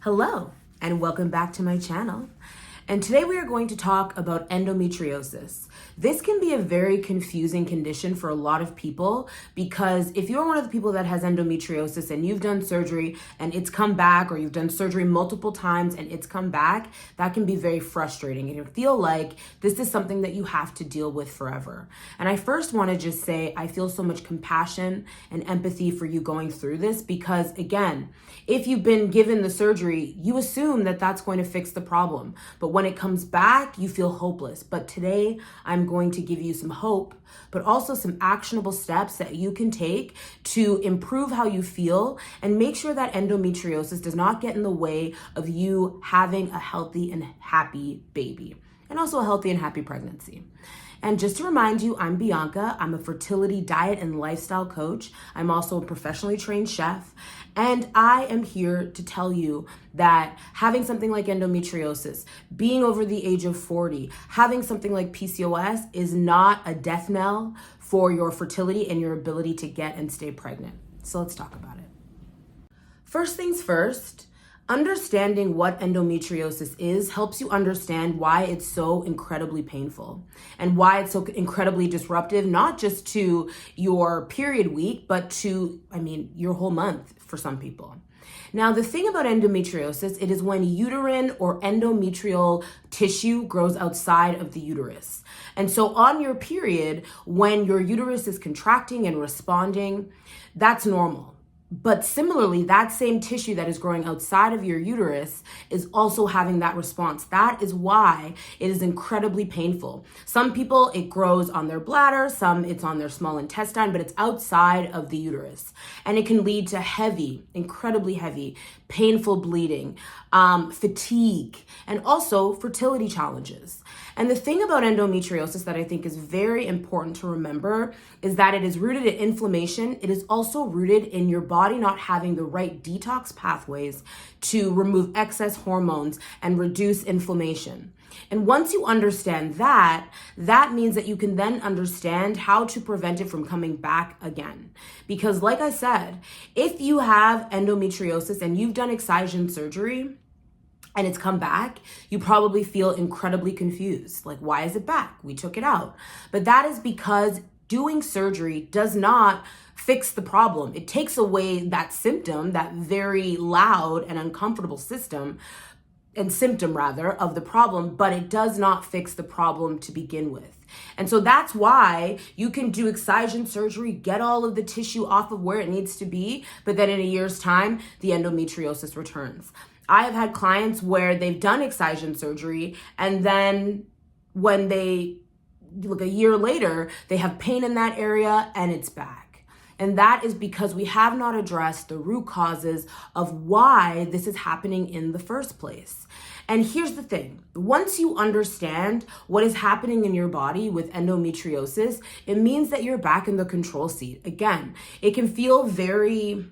Hello, and welcome back to my channel. And today we are going to talk about endometriosis. This can be a very confusing condition for a lot of people because if you're one of the people that has endometriosis and you've done surgery and it's come back, or you've done surgery multiple times and it's come back, that can be very frustrating. It can feel like this is something that you have to deal with forever. And I first want to just say I feel so much compassion and empathy for you going through this because, again, if you've been given the surgery, you assume that that's going to fix the problem. But when it comes back, you feel hopeless. But today, I'm going to give you some hope, but also some actionable steps that you can take to improve how you feel and make sure that endometriosis does not get in the way of you having a healthy and happy baby, and also a healthy and happy pregnancy. And just to remind you, I'm Bianca. I'm a fertility, diet, and lifestyle coach. I'm also a professionally trained chef. And I am here to tell you that having something like endometriosis, being over the age of 40, having something like PCOS is not a death knell for your fertility and your ability to get and stay pregnant. So let's talk about it. First things first, understanding what endometriosis is helps you understand why it's so incredibly painful and why it's so incredibly disruptive, not just to your period week, but to, your whole month for some people. Now, the thing about endometriosis, it is when uterine or endometrial tissue grows outside of the uterus. And so on your period, when your uterus is contracting and responding, that's normal. But similarly, that same tissue that is growing outside of your uterus is also having that response. That is why it is incredibly painful. Some people, it grows on their bladder, some it's on their small intestine, but it's outside of the uterus. And it can lead to heavy, incredibly heavy, painful bleeding, fatigue, and also fertility challenges. And the thing about endometriosis that I think is very important to remember is that it is rooted in inflammation. It is also rooted in your body not having the right detox pathways to remove excess hormones and reduce inflammation. And once you understand that, that means that you can then understand how to prevent it from coming back again. Because like I said, if you have endometriosis and you've done excision surgery, and it's come back, you probably feel incredibly confused. Like, why is it back? We took it out. But that is because doing surgery does not fix the problem. It takes away that symptom, that very loud and uncomfortable symptom of the problem, but it does not fix the problem to begin with. And so that's why you can do excision surgery, get all of the tissue off of where it needs to be, but then in a year's time, the endometriosis returns. I have had clients where they've done excision surgery and then when they look a year later, they have pain in that area and it's back. And that is because we have not addressed the root causes of why this is happening in the first place. And here's the thing, once you understand what is happening in your body with endometriosis, it means that you're back in the control seat. Again, it can feel very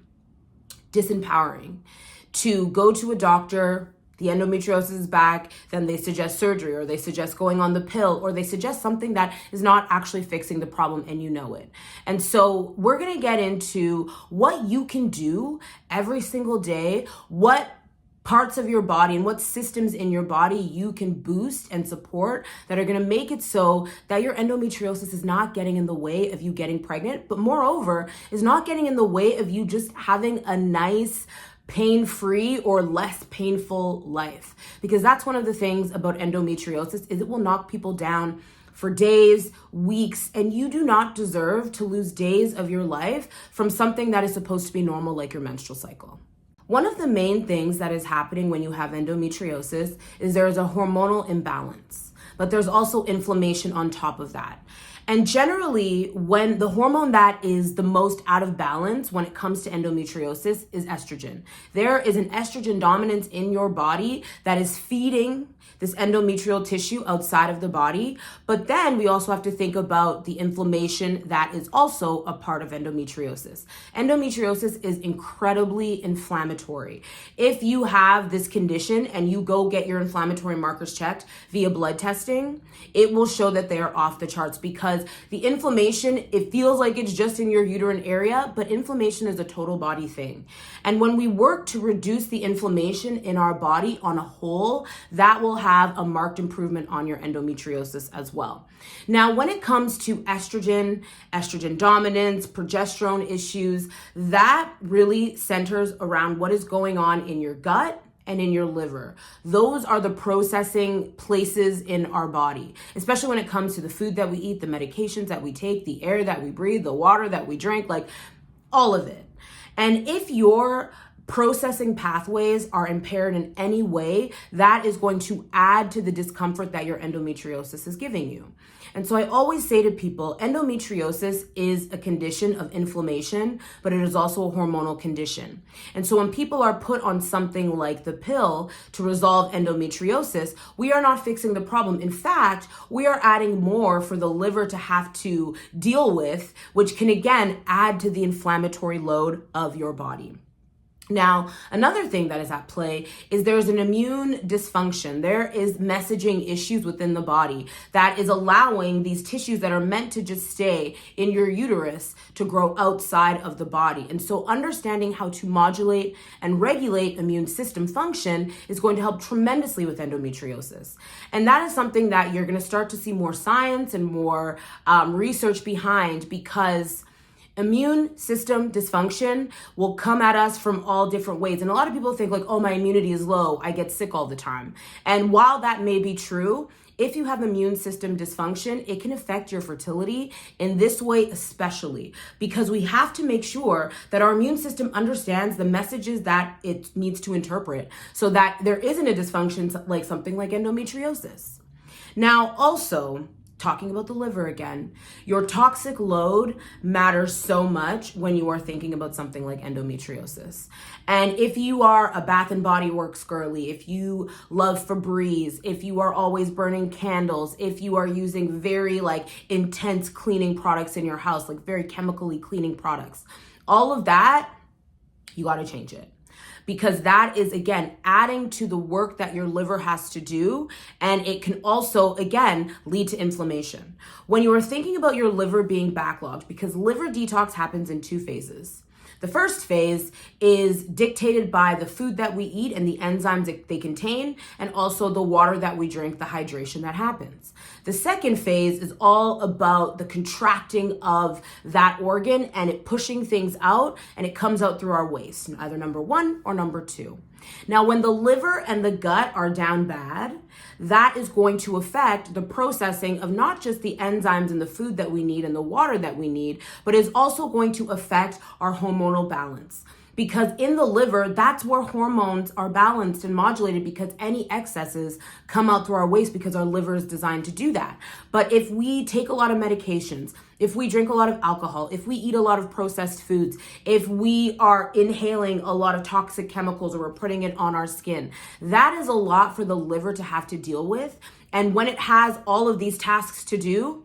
disempowering to go to a doctor, the endometriosis is back, then they suggest surgery, or they suggest going on the pill, or they suggest something that is not actually fixing the problem and you know it. And so we're gonna get into what you can do every single day, what parts of your body and what systems in your body you can boost and support that are going to make it so that your endometriosis is not getting in the way of you getting pregnant, but moreover, is not getting in the way of you just having a nice, pain-free or less painful life. Because that's one of the things about endometriosis is it will knock people down for days, weeks, and you do not deserve to lose days of your life from something that is supposed to be normal like your menstrual cycle. One of the main things that is happening when you have endometriosis is there is a hormonal imbalance, but there's also inflammation on top of that. And generally, when the hormone that is the most out of balance when it comes to endometriosis is estrogen. There is an estrogen dominance in your body that is feeding this endometrial tissue outside of the body. But then we also have to think about the inflammation that is also a part of endometriosis. Endometriosis is incredibly inflammatory. If you have this condition and you go get your inflammatory markers checked via blood testing, it will show that they are off the charts because because the inflammation, it feels like it's just in your uterine area, but inflammation is a total body thing. And when we work to reduce the inflammation in our body on a whole, that will have a marked improvement on your endometriosis as well. Now, when it comes to estrogen dominance, progesterone issues, that really centers around what is going on in your gut and in your liver. Those are the processing places in our body, especially when it comes to the food that we eat, the medications that we take, the air that we breathe, the water that we drink, like all of it. And if your processing pathways are impaired in any way, that is going to add to the discomfort that your endometriosis is giving you. And so I always say to people, endometriosis is a condition of inflammation, but it is also a hormonal condition. And so when people are put on something like the pill to resolve endometriosis, we are not fixing the problem. In fact, we are adding more for the liver to have to deal with, which can again add to the inflammatory load of your body. Now, another thing that is at play is there's an immune dysfunction. There is messaging issues within the body that is allowing these tissues that are meant to just stay in your uterus to grow outside of the body. And so understanding how to modulate and regulate immune system function is going to help tremendously with endometriosis. And that is something that you're going to start to see more science and more research behind, because immune system dysfunction will come at us from all different ways. And a lot of people think like, oh, my immunity is low, I get sick all the time. And while that may be true, if you have immune system dysfunction, it can affect your fertility in this way especially, because we have to make sure that our immune system understands the messages that it needs to interpret so that there isn't a dysfunction like something like endometriosis. Now, also, talking about the liver again, your toxic load matters so much when you are thinking about something like endometriosis. And if you are a Bath and Body Works girly, if you love Febreze, if you are always burning candles, if you are using very intense cleaning products in your house, like very chemically cleaning products, all of that, you got to change it. Because that is, again, adding to the work that your liver has to do. And it can also, again, lead to inflammation. When you are thinking about your liver being backlogged, because liver detox happens in 2 phases. The first phase is dictated by the food that we eat and the enzymes that they contain, and also the water that we drink, the hydration that happens. The second phase is all about the contracting of that organ and it pushing things out, and it comes out through our waste, either number 1 or number 2. Now, when the liver and the gut are down bad, that is going to affect the processing of not just the enzymes in the food that we need and the water that we need, but is also going to affect our hormonal balance. Because in the liver, that's where hormones are balanced and modulated, because any excesses come out through our waste because our liver is designed to do that. But if we take a lot of medications, if we drink a lot of alcohol, if we eat a lot of processed foods, if we are inhaling a lot of toxic chemicals or we're putting it on our skin, that is a lot for the liver to have to deal with. And when it has all of these tasks to do,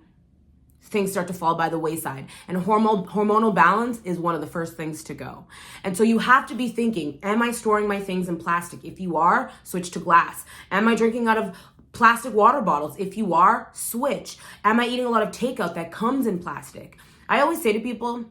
things start to fall by the wayside. And hormonal balance is one of the first things to go. And so you have to be thinking, am I storing my things in plastic? If you are, switch to glass. Am I drinking out of plastic water bottles? If you are, switch. Am I eating a lot of takeout that comes in plastic? I always say to people,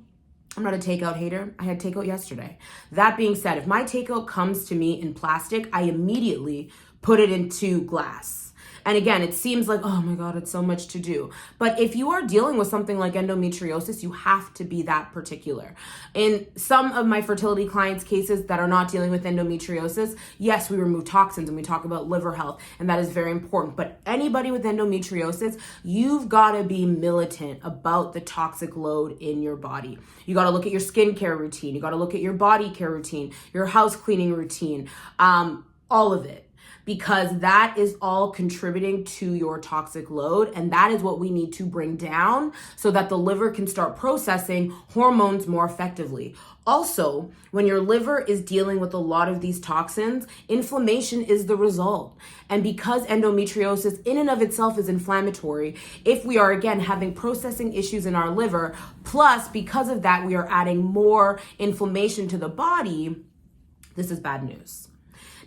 I'm not a takeout hater. I had takeout yesterday. That being said, if my takeout comes to me in plastic, I immediately put it into glass. And again, it seems like, oh my God, it's so much to do. But if you are dealing with something like endometriosis, you have to be that particular. In some of my fertility clients' cases that are not dealing with endometriosis, yes, we remove toxins and we talk about liver health, and that is very important. But anybody with endometriosis, you've got to be militant about the toxic load in your body. You got to look at your skincare routine. You got to look at your body care routine, your house cleaning routine, all of it. Because that is all contributing to your toxic load, and that is what we need to bring down so that the liver can start processing hormones more effectively. Also, when your liver is dealing with a lot of these toxins, inflammation is the result. And because endometriosis in and of itself is inflammatory, if we are again having processing issues in our liver, plus because of that we are adding more inflammation to the body, this is bad news.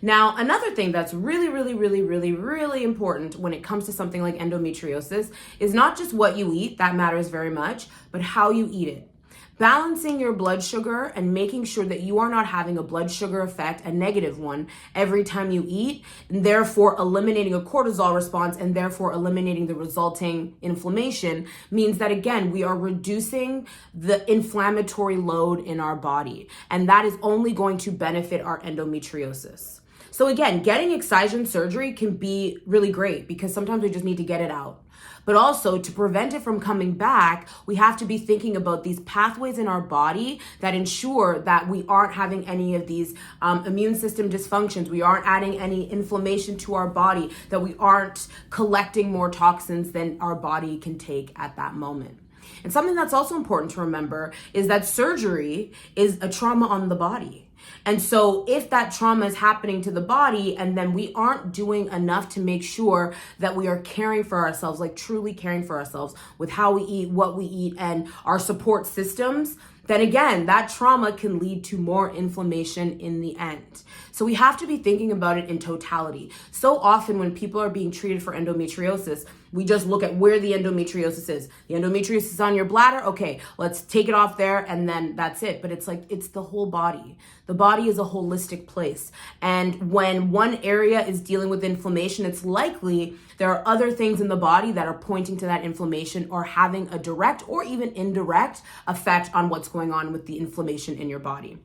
Now, another thing that's really important when it comes to something like endometriosis is not just what you eat, that matters very much, but how you eat it. Balancing your blood sugar and making sure that you are not having a blood sugar effect, a negative one, every time you eat, and therefore eliminating a cortisol response and therefore eliminating the resulting inflammation means that, again, we are reducing the inflammatory load in our body. And that is only going to benefit our endometriosis. So again, getting excision surgery can be really great because sometimes we just need to get it out. But also, to prevent it from coming back, we have to be thinking about these pathways in our body that ensure that we aren't having any of these immune system dysfunctions, we aren't adding any inflammation to our body, that we aren't collecting more toxins than our body can take at that moment. And something that's also important to remember is that surgery is a trauma on the body. And so if that trauma is happening to the body and then we aren't doing enough to make sure that we are caring for ourselves, like truly caring for ourselves with how we eat, what we eat, and our support systems, then again, that trauma can lead to more inflammation in the end. So we have to be thinking about it in totality. So often when people are being treated for endometriosis, we just look at where the endometriosis is. The endometriosis is on your bladder. Okay, let's take it off there and then that's it. But it's like, it's the whole body. The body is a holistic place. And when one area is dealing with inflammation, it's likely there are other things in the body that are pointing to that inflammation or having a direct or even indirect effect on what's going on with the inflammation in your body.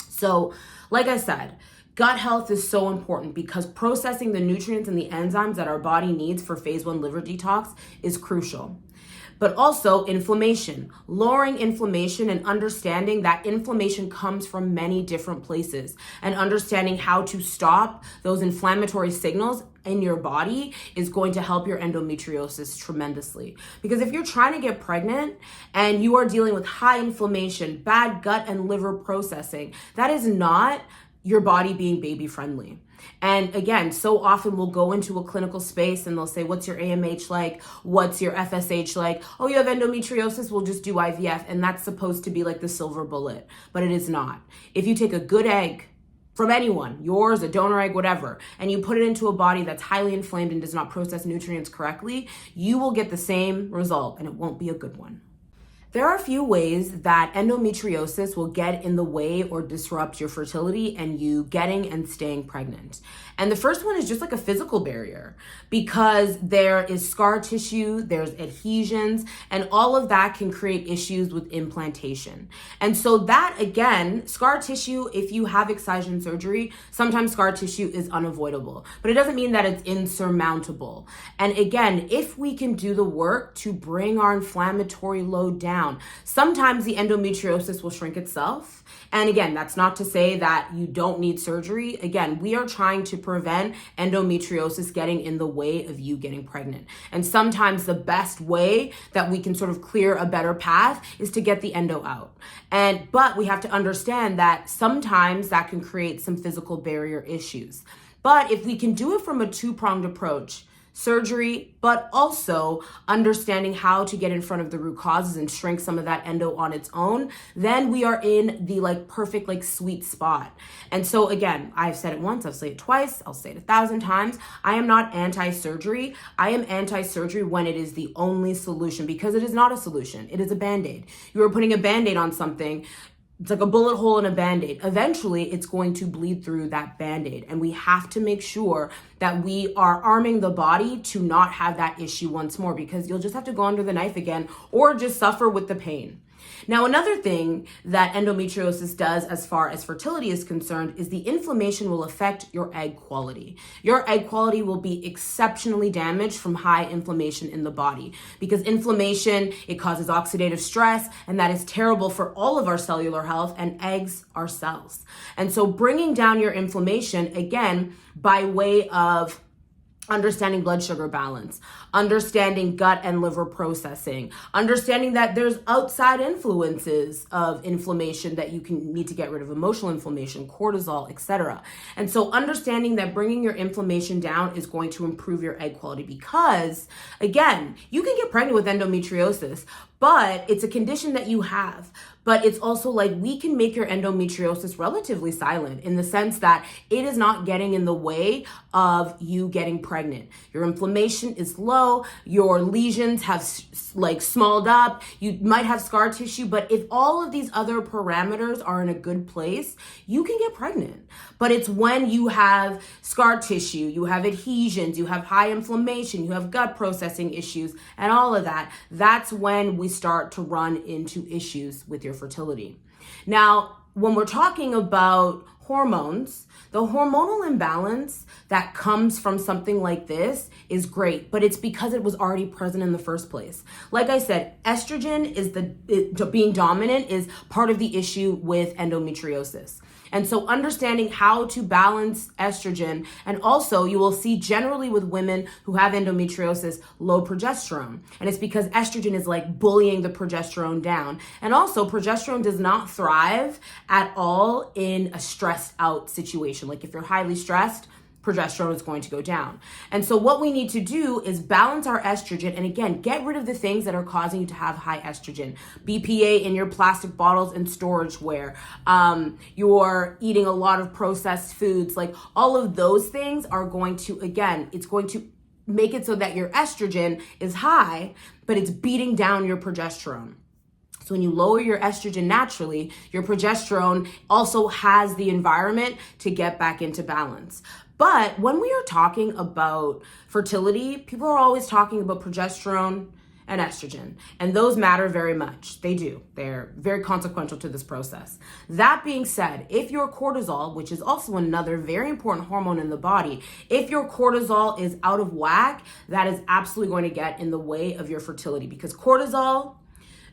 So, like I said, gut health is so important because processing the nutrients and the enzymes that our body needs for phase 1 liver detox is crucial. But also inflammation, lowering inflammation and understanding that inflammation comes from many different places and understanding how to stop those inflammatory signals in your body is going to help your endometriosis tremendously. Because if you're trying to get pregnant and you are dealing with high inflammation, bad gut and liver processing, that is not your body being baby friendly. And again, so often we'll go into a clinical space and they'll say, what's your AMH like? What's your FSH like? Oh, you have endometriosis, we'll just do IVF. And that's supposed to be like the silver bullet, but it is not. If you take a good egg from anyone, yours, a donor egg, whatever, and you put it into a body that's highly inflamed and does not process nutrients correctly, you will get the same result and it won't be a good one. There are a few ways that endometriosis will get in the way or disrupt your fertility and you getting and staying pregnant. And the first one is just like a physical barrier because there is scar tissue, there's adhesions, and all of that can create issues with implantation. And so that, again, scar tissue, if you have excision surgery, sometimes scar tissue is unavoidable, but it doesn't mean that it's insurmountable. And again, if we can do the work to bring our inflammatory load down, sometimes the endometriosis will shrink itself. And again, that's not to say that you don't need surgery. Again, we are trying to prevent endometriosis getting in the way of you getting pregnant. And sometimes the best way that we can sort of clear a better path is to get the endo out. But we have to understand that sometimes that can create some physical barrier issues. But if we can do it from a two-pronged approach, surgery, but also understanding how to get in front of the root causes and shrink some of that endo on its own, then we are in the perfect sweet spot. And so again, I've said it once, I'll say it twice, I'll say it 1,000 times. I am not anti-surgery. I am anti-surgery when it is the only solution because it is not a solution. It is a Band-Aid. You are putting a Band-Aid on something. It's like a bullet hole in a Band-Aid. Eventually, it's going to bleed through that Band-Aid. And we have to make sure that we are arming the body to not have that issue once more because you'll just have to go under the knife again or just suffer with the pain. Now, another thing that endometriosis does as far as fertility is concerned is the inflammation will affect your egg quality. Your egg quality will be exceptionally damaged from high inflammation in the body because inflammation, it causes oxidative stress, and that is terrible for all of our cellular health, and eggs are cells. And so bringing down your inflammation, again, by way of understanding blood sugar balance, understanding gut and liver processing, understanding that there's outside influences of inflammation that you can need to get rid of, emotional inflammation, cortisol, etc. And so understanding that bringing your inflammation down is going to improve your egg quality because, again, you can get pregnant with endometriosis, but it's a condition that you have. But it's also like we can make your endometriosis relatively silent in the sense that it is not getting in the way of you getting pregnant. Your inflammation is low, your lesions have like smalled up, you might have scar tissue, but if all of these other parameters are in a good place, you can get pregnant. But it's when you have scar tissue, you have adhesions, you have high inflammation, you have gut processing issues, and all of that, that's when we start to run into issues with your fertility. Now, when we're talking about hormones, the hormonal imbalance that comes from something like this is great, but it's because it was already present in the first place. Like I said, estrogen is being dominant is part of the issue with endometriosis. And so understanding how to balance estrogen, and also you will see generally with women who have endometriosis, low progesterone. And it's because estrogen is like bullying the progesterone down. And also progesterone does not thrive at all in a stressed out situation. Like if you're highly stressed, progesterone is going to go down. And so what we need to do is balance our estrogen, and again, get rid of the things that are causing you to have high estrogen. BPA in your plastic bottles and storageware. You're eating a lot of processed foods. Like all of those things are going to, again, it's going to make it so that your estrogen is high, but it's beating down your progesterone. So when you lower your estrogen naturally, your progesterone also has the environment to get back into balance. But when we are talking about fertility, people are always talking about progesterone and estrogen, and those matter very much. They do. They're very consequential to this process. That being said, if your cortisol, which is also another very important hormone in the body, if your cortisol is out of whack, that is absolutely going to get in the way of your fertility, because cortisol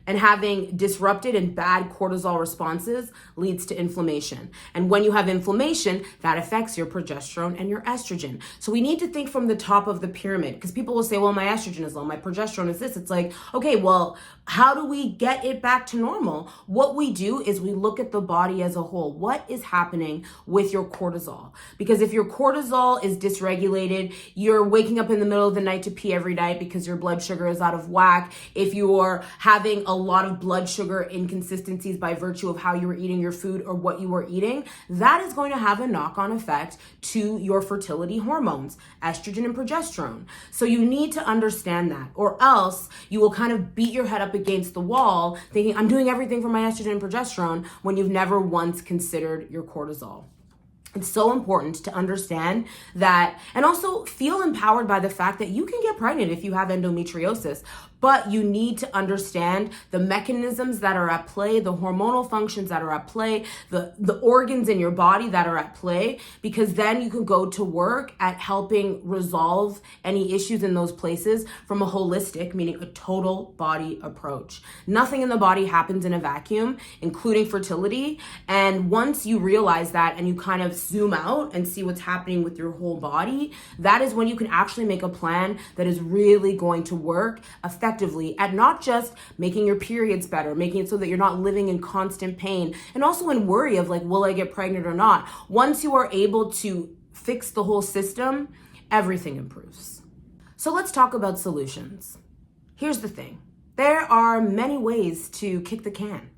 and having disrupted and bad cortisol responses leads to inflammation. And when you have inflammation, that affects your progesterone and your estrogen. So we need to think from the top of the pyramid, because people will say, well, my estrogen is low, my progesterone is this. It's like, okay, well, how do we get it back to normal? What we do is we look at the body as a whole. What is happening with your cortisol? Because if your cortisol is dysregulated, you're waking up in the middle of the night to pee every night because your blood sugar is out of whack. If you're having a lot of blood sugar inconsistencies by virtue of how you were eating your food or what you were eating, that is going to have a knock-on effect to your fertility hormones, estrogen and progesterone. So you need to understand that, or else you will kind of beat your head up against the wall thinking, I'm doing everything for my estrogen and progesterone, when you've never once considered your cortisol. It's so important to understand that, and also feel empowered by the fact that you can get pregnant if you have endometriosis, but you need to understand the mechanisms that are at play, the hormonal functions that are at play, the organs in your body that are at play, because then you can go to work at helping resolve any issues in those places from a holistic, meaning a total body approach. Nothing in the body happens in a vacuum, including fertility. And once you realize that and you kind of zoom out and see what's happening with your whole body, that is when you can actually make a plan that is really going to work effectively at not just making your periods better, making it so that you're not living in constant pain, and also in worry of like, will I get pregnant or not? Once you are able to fix the whole system, everything improves. So let's talk about solutions. Here's the thing. There are many ways to kick the can.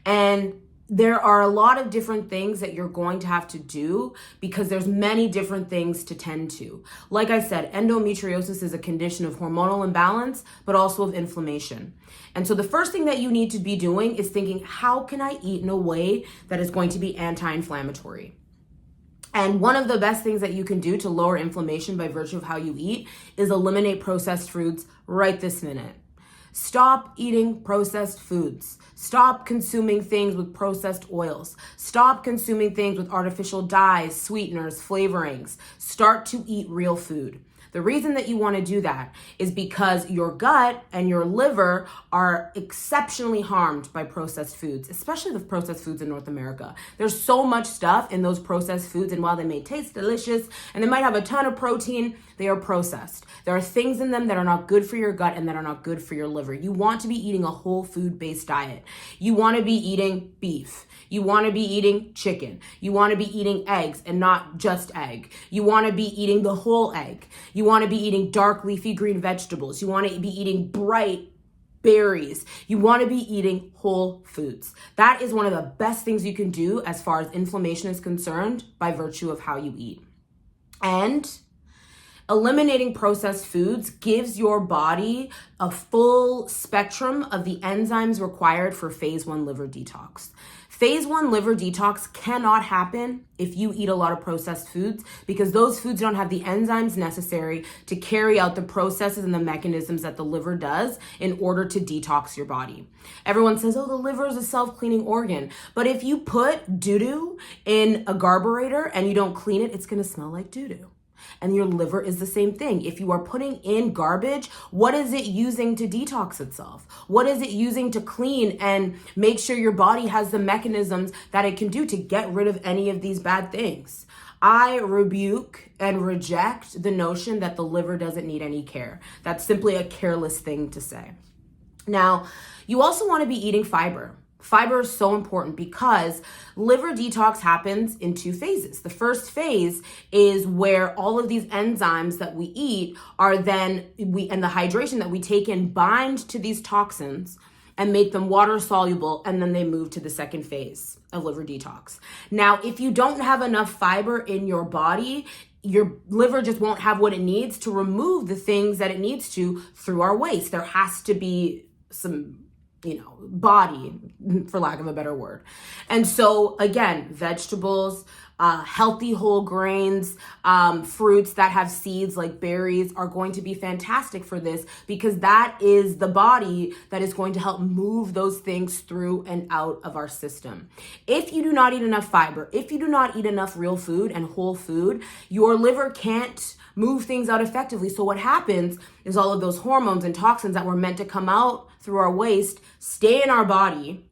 And there are a lot of different things that you're going to have to do because there's many different things to tend to. Like I said, endometriosis is a condition of hormonal imbalance, but also of inflammation. And so the first thing that you need to be doing is thinking, how can I eat in a way that is going to be anti-inflammatory? And one of the best things that you can do to lower inflammation by virtue of how you eat is eliminate processed foods right this minute. Stop eating processed foods. Stop consuming things with processed oils. Stop consuming things with artificial dyes, sweeteners, flavorings. Start to eat real food. The reason that you want to do that is because your gut and your liver are exceptionally harmed by processed foods, especially the processed foods in North America. There's so much stuff in those processed foods, and while they may taste delicious and they might have a ton of protein, they are processed. There are things in them that are not good for your gut and that are not good for your liver. You want to be eating a whole food-based diet. You want to be eating beef. You want to be eating chicken. You want to be eating eggs and not just egg. You want to be eating the whole egg. You want to be eating dark leafy green vegetables. You want to be eating bright berries. You want to be eating whole foods. That is one of the best things you can do as far as inflammation is concerned by virtue of how you eat. And eliminating processed foods gives your body a full spectrum of the enzymes required for phase 1 liver detox. Phase 1 liver detox cannot happen if you eat a lot of processed foods, because those foods don't have the enzymes necessary to carry out the processes and the mechanisms that the liver does in order to detox your body. Everyone says, oh, the liver is a self-cleaning organ. But if you put doo-doo in a garburator and you don't clean it, it's going to smell like doo-doo. And your liver is the same thing. If you are putting in garbage, what is it using to detox itself? What is it using to clean and make sure your body has the mechanisms that it can do to get rid of any of these bad things? I rebuke and reject the notion that the liver doesn't need any care. That's simply a careless thing to say. Now, you also want to be eating fiber. Fiber is so important because liver detox happens in 2 phases. The first phase is where all of these enzymes that we eat are then, and the hydration that we take in bind to these toxins and make them water soluble, and then they move to the second phase of liver detox. Now, if you don't have enough fiber in your body, your liver just won't have what it needs to remove the things that it needs to through our waste. There has to be some body, for lack of a better word. And so again, vegetables, healthy whole grains, fruits that have seeds like berries are going to be fantastic for this, because that is the body that is going to help move those things through and out of our system. If you do not eat enough fiber, if you do not eat enough real food and whole food, your liver can't move things out effectively. So what happens is all of those hormones and toxins that were meant to come out through our waste stay in our body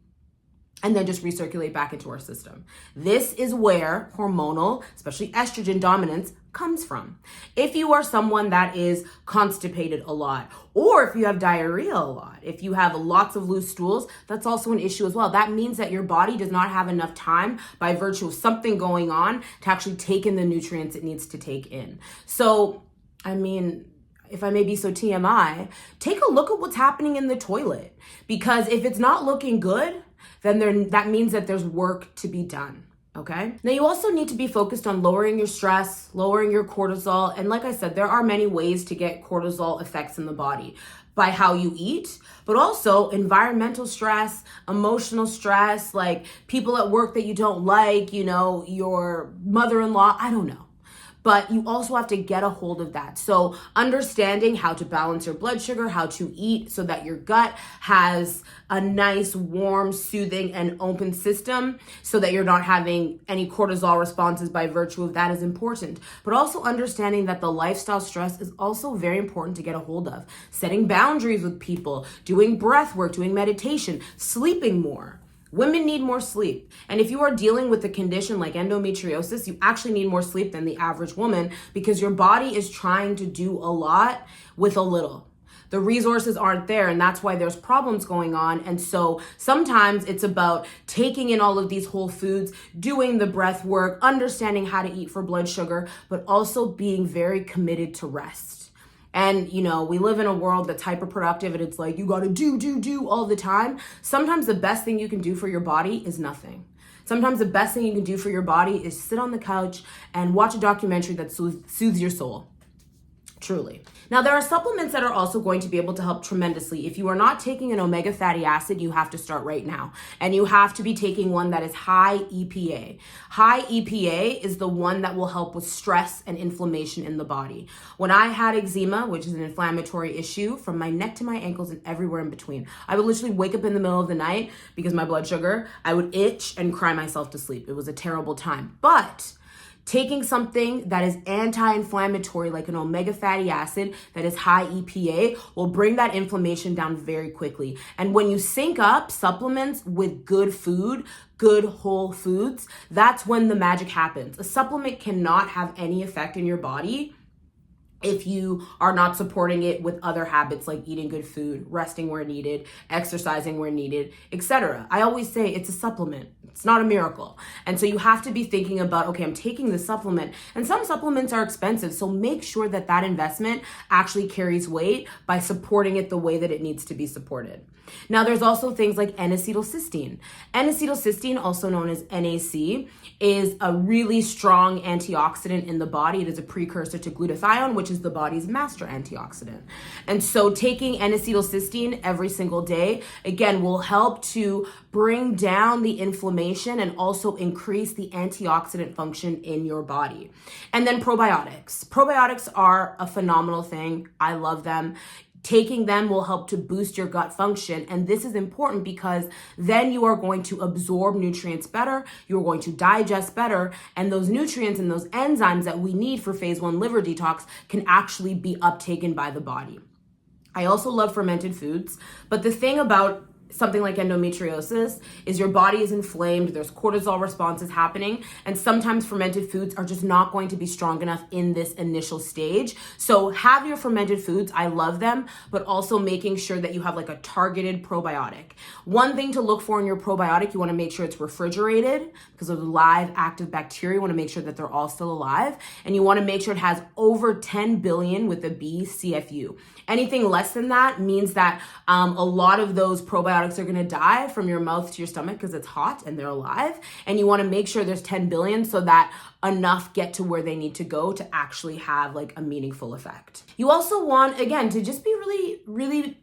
and then just recirculate back into our system. This is where hormonal, especially estrogen dominance, comes from. If you are someone that is constipated a lot, or if you have diarrhea a lot, if you have lots of loose stools, that's also an issue as well. That means that your body does not have enough time by virtue of something going on to actually take in the nutrients it needs to take in. So, if I may be so TMI, take a look at what's happening in the toilet, because if it's not looking good, then that means that there's work to be done. Okay. Now you also need to be focused on lowering your stress, lowering your cortisol. And like I said, there are many ways to get cortisol effects in the body by how you eat, but also environmental stress, emotional stress, like people at work that you don't like, your mother-in-law, I don't know. But you also have to get a hold of that. So understanding how to balance your blood sugar, how to eat so that your gut has a nice, warm, soothing, and open system so that you're not having any cortisol responses by virtue of that is important. But also understanding that the lifestyle stress is also very important to get a hold of. Setting boundaries with people, doing breath work, doing meditation, sleeping more. Women need more sleep. And if you are dealing with a condition like endometriosis, you actually need more sleep than the average woman, because your body is trying to do a lot with a little. The resources aren't there, and that's why there's problems going on. And so sometimes it's about taking in all of these whole foods, doing the breath work, understanding how to eat for blood sugar, but also being very committed to rest. And, we live in a world that's hyperproductive, and it's like, you got to do all the time. Sometimes the best thing you can do for your body is nothing. Sometimes the best thing you can do for your body is sit on the couch and watch a documentary that soothes your soul. Truly. Now, there are supplements that are also going to be able to help tremendously. If you are not taking an omega fatty acid, you have to start right now. And you have to be taking one that is high EPA. High EPA is the one that will help with stress and inflammation in the body. When I had eczema, which is an inflammatory issue from my neck to my ankles and everywhere in between, I would literally wake up in the middle of the night because my blood sugar, I would itch and cry myself to sleep. It was a terrible time. But taking something that is anti-inflammatory, like an omega fatty acid that is high EPA, will bring that inflammation down very quickly. And when you sync up supplements with good food, good whole foods, that's when the magic happens. A supplement cannot have any effect in your body if you are not supporting it with other habits like eating good food, resting where needed, exercising where needed, etc. I always say it's a supplement. It's not a miracle. And so you have to be thinking about, okay, I'm taking the supplement, and some supplements are expensive. So make sure that that investment actually carries weight by supporting it the way that it needs to be supported. Now, there's also things like N-acetylcysteine. N-acetylcysteine, also known as NAC, is a really strong antioxidant in the body. It is a precursor to glutathione, which is the body's master antioxidant. And so taking N-acetylcysteine every single day, again, will help to bring down the inflammation and also increase the antioxidant function in your body. And then probiotics. Probiotics are a phenomenal thing. I love them. Taking them will help to boost your gut function. And this is important because then you are going to absorb nutrients better, you're going to digest better, and those nutrients and those enzymes that we need for phase 1 liver detox can actually be uptaken by the body. I also love fermented foods, but the thing about something like endometriosis is your body is inflamed, there's cortisol responses happening, and sometimes fermented foods are just not going to be strong enough in this initial stage. So have your fermented foods, I love them, but also making sure that you have like a targeted probiotic. One thing to look for in your probiotic, you want to make sure it's refrigerated because of the live active bacteria. You want to make sure that they're all still alive, and you want to make sure it has over 10 billion with a B CFU. Anything less than that means that a lot of those probiotics are going to die from your mouth to your stomach because it's hot and they're alive. And you want to make sure there's 10 billion so that enough get to where they need to go to actually have like a meaningful effect. You also want, again, to just be really, really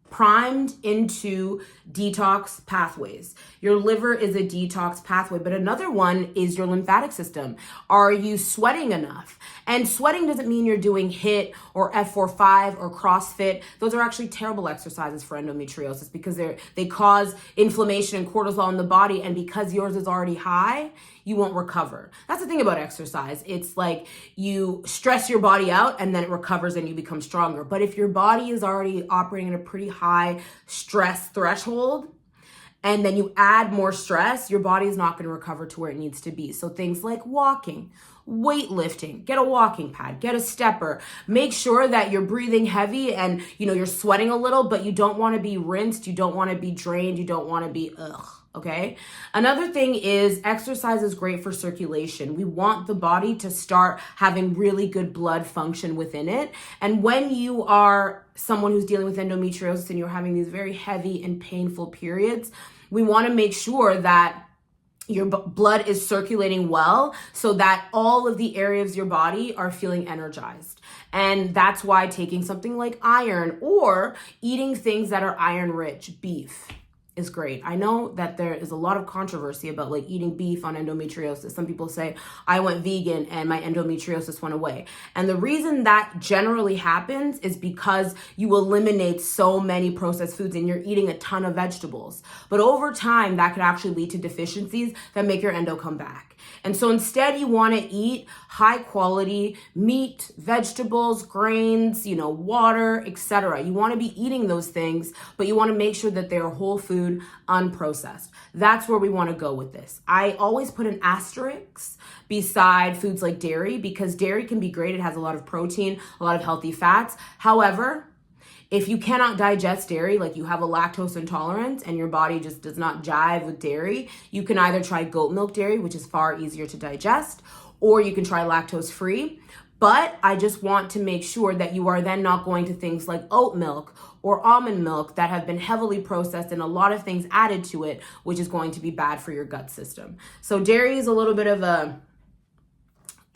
primed into detox pathways. Your liver is a detox pathway, but another one is your lymphatic system. Are you sweating enough? And sweating doesn't mean you're doing HIIT or F45 or CrossFit. Those are actually terrible exercises for endometriosis because they cause inflammation and cortisol in the body, and because yours is already high, you won't recover. That's the thing about exercise. It's like you stress your body out and then it recovers and you become stronger. But if your body is already operating at a pretty high stress threshold, and then you add more stress, your body is not going to recover to where it needs to be. So things like walking, weightlifting, get a walking pad, get a stepper, make sure that you're breathing heavy and you're sweating a little, but you don't want to be rinsed, you don't want to be drained, you don't want to be okay? Another thing is exercise is great for circulation. We want the body to start having really good blood function within it. And when you are someone who's dealing with endometriosis and you're having these very heavy and painful periods, we want to make sure that your blood is circulating well so that all of the areas of your body are feeling energized. And that's why taking something like iron or eating things that are iron rich, beef, is great. I know that there is a lot of controversy about like eating beef on endometriosis. Some people say, I went vegan and my endometriosis went away. And the reason that generally happens is because you eliminate so many processed foods and you're eating a ton of vegetables. But over time, that could actually lead to deficiencies that make your endo come back. And so instead you want to eat high quality meat, vegetables, grains, water, etc. You want to be eating those things, but you want to make sure that they are whole food, unprocessed. That's where we want to go with this. I always put an asterisk beside foods like dairy because dairy can be great. It has a lot of protein, a lot of healthy fats. However, if you cannot digest dairy, like you have a lactose intolerance and your body just does not jive with dairy, you can either try goat milk dairy, which is far easier to digest, or you can try lactose free. But I just want to make sure that you are then not going to things like oat milk or almond milk that have been heavily processed and a lot of things added to it, which is going to be bad for your gut system. So dairy is a little bit of a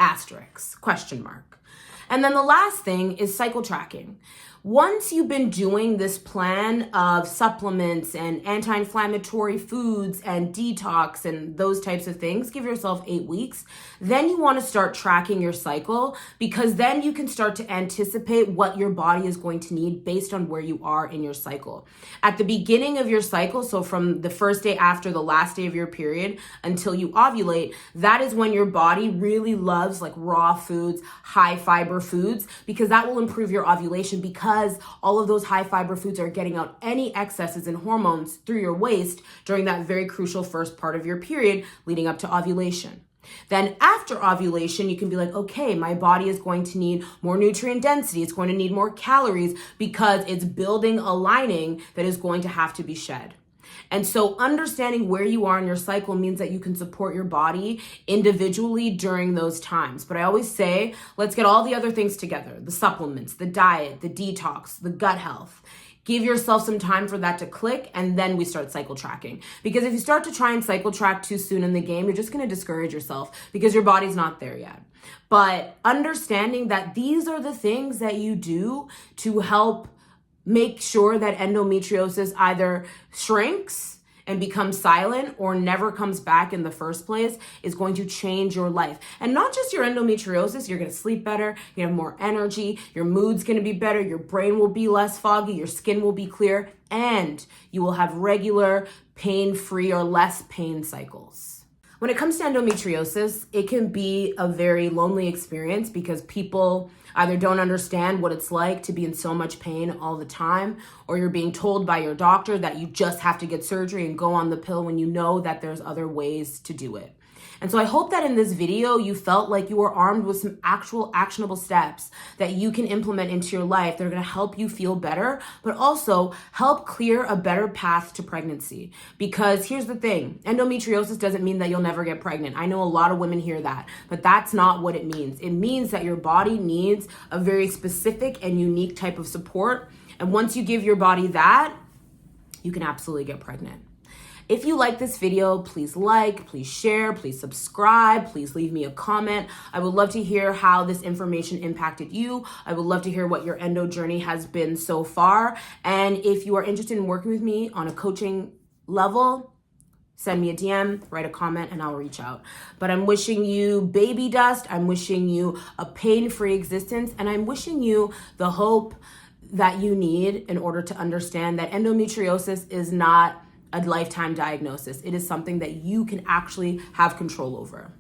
asterisk, question mark. And then the last thing is cycle tracking. Once you've been doing this plan of supplements and anti-inflammatory foods and detox and those types of things, give yourself 8 weeks. Then you want to start tracking your cycle because then you can start to anticipate what your body is going to need based on where you are in your cycle. At the beginning of your cycle, so from the first day after the last day of your period until you ovulate, that is when your body really loves like raw foods, high fiber foods, because that will improve your ovulation because all of those high fiber foods are getting out any excesses in hormones through your waist during that very crucial first part of your period leading up to ovulation. Then after ovulation, you can be like, okay, my body is going to need more nutrient density. It's going to need more calories because it's building a lining that is going to have to be shed. And so understanding where you are in your cycle means that you can support your body individually during those times. But I always say, let's get all the other things together: the supplements, the diet, the detox, the gut health. Give yourself some time for that to click, and then we start cycle tracking. Because if you start to try and cycle track too soon in the game, you're just going to discourage yourself because your body's not there yet. But understanding that these are the things that you do to help make sure that endometriosis either shrinks and becomes silent or never comes back in the first place is going to change your life. And not just your endometriosis, you're going to sleep better, you have more energy, your mood's going to be better, your brain will be less foggy, your skin will be clear, and you will have regular, pain-free or less pain cycles. When it comes to endometriosis, it can be a very lonely experience because people either don't understand what it's like to be in so much pain all the time, or you're being told by your doctor that you just have to get surgery and go on the pill when you know that there's other ways to do it. And so I hope that in this video, you felt like you were armed with some actual actionable steps that you can implement into your life that are going to help you feel better, but also help clear a better path to pregnancy. Because here's the thing, endometriosis doesn't mean that you'll never get pregnant. I know a lot of women hear that, but that's not what it means. It means that your body needs a very specific and unique type of support. And once you give your body that, you can absolutely get pregnant. If you like this video, please like, please share, please subscribe, please leave me a comment. I would love to hear how this information impacted you. I would love to hear what your endo journey has been so far. And if you are interested in working with me on a coaching level, send me a DM, write a comment, and I'll reach out. But I'm wishing you baby dust. I'm wishing you a pain-free existence. And I'm wishing you the hope that you need in order to understand that endometriosis is not a lifetime diagnosis. It is something that you can actually have control over.